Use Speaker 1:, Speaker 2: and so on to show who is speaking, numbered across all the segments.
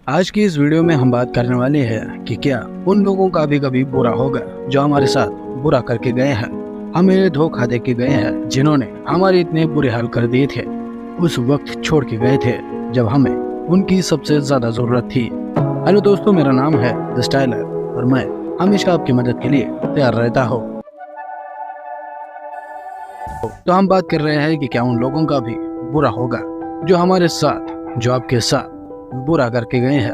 Speaker 1: आज की इस वीडियो में हम बात करने वाले हैं कि क्या उन लोगों का भी कभी बुरा होगा जो हमारे साथ बुरा करके गए हैं, हमें धोखा दे के गए हैं, जिन्होंने हमारे इतने बुरे हाल कर दिए थे, उस वक्त छोड़ के गए थे जब हमें उनकी सबसे ज्यादा जरूरत थी। हेलो दोस्तों, मेरा नाम है द स्टाइलर और मैं हमेशा आपकी मदद के लिए तैयार रहता हूँ। तो हम बात कर रहे हैं कि क्या उन लोगों का भी बुरा होगा जो हमारे साथ, जो आपके साथ बुरा करके गए हैं,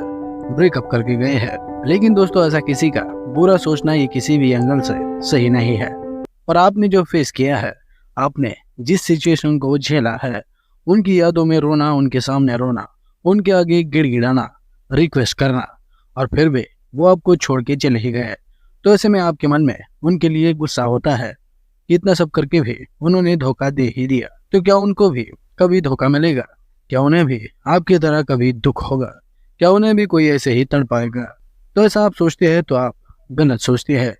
Speaker 1: ब्रेकअप करके गए हैं। लेकिन दोस्तों, ऐसा किसी का बुरा सोचना ये किसी भी एंगल से सही नहीं है। और आपने जो फेस किया है, आपने जिस सिचुएशन को झेला है, उनकी यादों में रोना, उनके सामने रोना, उनके आगे गिड़गिड़ाना, रिक्वेस्ट करना, और फिर भी वो आपको छोड़ के चले ही गए, तो ऐसे में आपके मन में उनके लिए गुस्सा होता है। इतना सब करके भी उन्होंने धोखा दे ही दिया, तो क्या उनको भी कभी धोखा मिलेगा? क्या उन्हें भी आपकी तरह कभी दुख होगा? क्या उन्हें भी कोई ऐसे ही तड़पाएगा? तो ऐसा आप सोचते हैं तो आप गलत सोचते हैं,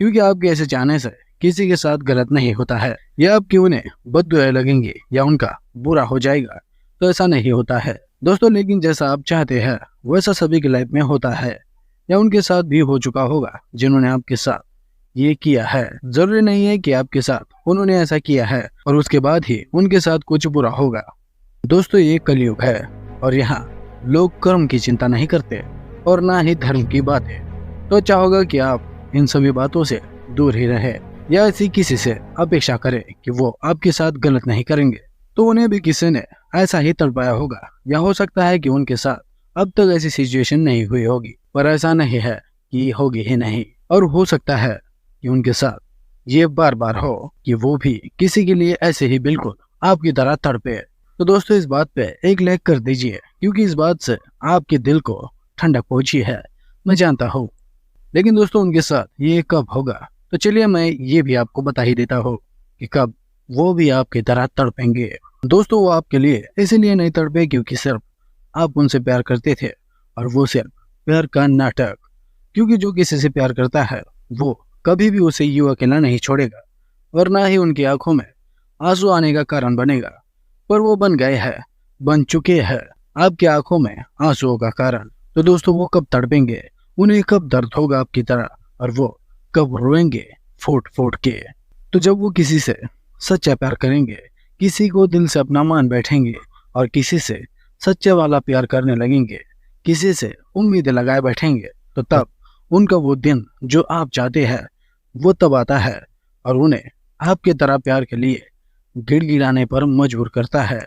Speaker 1: क्योंकि आपके ऐसे चाहने से किसी के साथ गलत नहीं होता है। या आपकी उन्हें बददुआएं लगेंगी या उनका बुरा हो जाएगा, तो ऐसा नहीं होता है दोस्तों। लेकिन जैसा आप चाहते हैं वैसा सभी की लाइफ में होता है, या उनके साथ भी हो चुका होगा जिन्होंने आपके साथ ये किया है। जरूरी नहीं है कि आपके साथ उन्होंने ऐसा किया है और उसके बाद ही उनके साथ कुछ बुरा होगा। दोस्तों, ये कलयुग है और यहाँ लोग कर्म की चिंता नहीं करते और ना ही धर्म की बातें। तो अच्छा होगा कि आप इन सभी बातों से दूर ही रहे, या ऐसी किसी से अपेक्षा करें कि वो आपके साथ गलत नहीं करेंगे, तो उन्हें भी किसी ने ऐसा ही तड़पाया होगा। या हो सकता है कि उनके साथ अब तक ऐसी सिचुएशन नहीं हुई होगी, पर ऐसा नहीं है कि होगी ही नहीं। और हो सकता है कि उनके साथ ये बार बार हो कि वो भी किसी के लिए ऐसे ही बिल्कुल आपकी तरह तड़पे। तो दोस्तों, इस बात पे एक लाइक कर दीजिए, क्योंकि इस बात से आपके दिल को ठंडक पहुंची है, मैं जानता हूँ। लेकिन दोस्तों, उनके साथ ये कब होगा? तो चलिए मैं ये भी आपको बता ही देता हूँ कि कब वो भी आपकी तरह तड़पेंगे। दोस्तों, वो आपके लिए इसीलिए नहीं तड़पे क्योंकि सिर्फ आप उनसे प्यार करते थे, और वो सिर्फ प्यार का नाटक। क्योंकि जो किसी से प्यार करता है वो कभी भी उसे यूं अकेला नहीं छोड़ेगा, और ना ही उनकी आंखों में आंसू आने का कारण बनेगा। पर वो बन गए हैं, बन चुके हैं आपकी आंखों में आंसुओं का कारण। तो दोस्तों, वो कब तड़पेंगे, उन्हें कब दर्द होगा आपकी तरह, और वो कब रोएंगे फूट फूट के? तो जब वो किसी से सच्चा प्यार करेंगे, किसी को दिल से अपना मान बैठेंगे, और किसी से सच्चे वाला प्यार करने लगेंगे, किसी से उम्मीदें लगाए बैठेंगे, तो तब उनका वो दिन जो आप चाहते हैं वो तब आता है, और उन्हें आपके तरह प्यार के लिए गिड़गिड़ाने पर मजबूर करता है।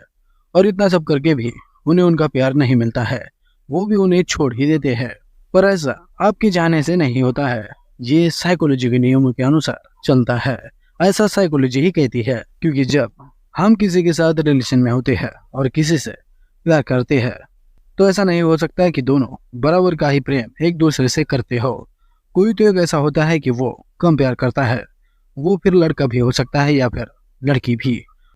Speaker 1: और इतना सब करके भी उन्हें उनका प्यार नहीं मिलता है, वो भी उन्हें छोड़ ही देते हैं। पर ऐसा आपके जाने से नहीं होता है, ये साइकोलॉजी के नियमों के अनुसार चलता है। ऐसा साइकोलॉजी ही कहती है, क्योंकि जब हम किसी के साथ रिलेशन में होते हैं और किसी से प्यार करते हैं, तो ऐसा नहीं हो सकता है कि दोनों बराबर का ही प्रेम एक दूसरे से करते हो। कोई तो एक ऐसा होता है कि वो कम प्यार करता है, वो फिर लड़का भी हो सकता है या फिर लड़की भी।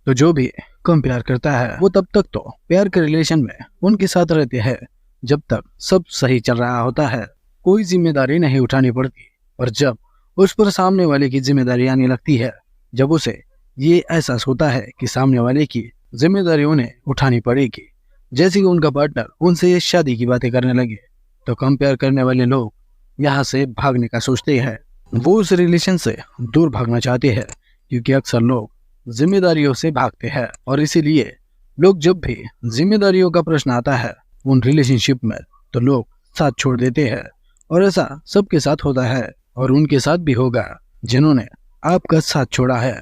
Speaker 1: तो जो भी कम प्यार करता है वो तब तक तो प्यार के रिलेशन में उनके साथ रहते हैं जब तक सब सही चल रहा होता है, कोई जिम्मेदारी नहीं उठानी पड़ती। और जब उस पर सामने वाले की जिम्मेदारी आने लगती है, जब उसे ये एहसास होता है कि सामने वाले की जिम्मेदारी उन्हें उठानी पड़ेगी, जैसे कि उनका पार्टनर उनसे शादी की बातें करने लगे, तो कम प्यार करने वाले लोग यहाँ से भागने का सोचते हैं। वो उस रिलेशन से दूर भागना चाहते हैं, क्योंकि अक्सर लोग जिम्मेदारियों से भागते हैं, और इसीलिए लोग जब भी जिम्मेदारियों का प्रश्न आता है उन रिलेशनशिप में, तो लोग साथ छोड़ देते हैं। और ऐसा सबके साथ होता है, और उनके साथ भी होगा जिन्होंने आपका साथ छोड़ा है।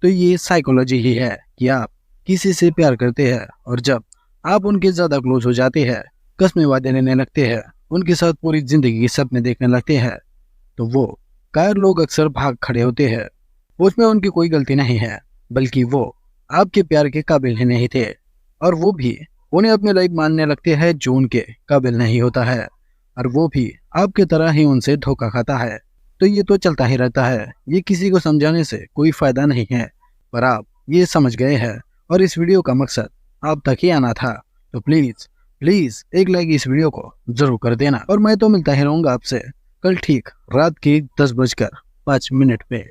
Speaker 1: तो ये साइकोलॉजी ही है कि आप किसी से प्यार करते हैं, और जब आप उनके ज्यादा क्लोज हो जाते हैं, कस्में वादे लेने लगते हैं, उनके साथ पूरी जिंदगी के सपने देखने लगते हैं, तो वो कायर लोग अक्सर भाग खड़े होते हैं। उसमें उनकी कोई गलती नहीं है, बल्कि वो आपके प्यार के काबिल ही नहीं थे, और वो भी उन्हें अपने लाइफ मानने लगते हैं जो उनके काबिल नहीं होता है, और वो भी आपके तरह ही उनसे धोखा खाता है। तो ये तो चलता ही रहता है, ये किसी को समझाने से कोई फायदा नहीं है, पर आप ये समझ गए हैं, और इस वीडियो का मकसद आप तक ही आना था। तो प्लीज प्लीज एक लाइक इस वीडियो को जरूर कर देना, और मैं तो मिलता ही रहूंगा आपसे कल ठीक रात के 10:05 पे।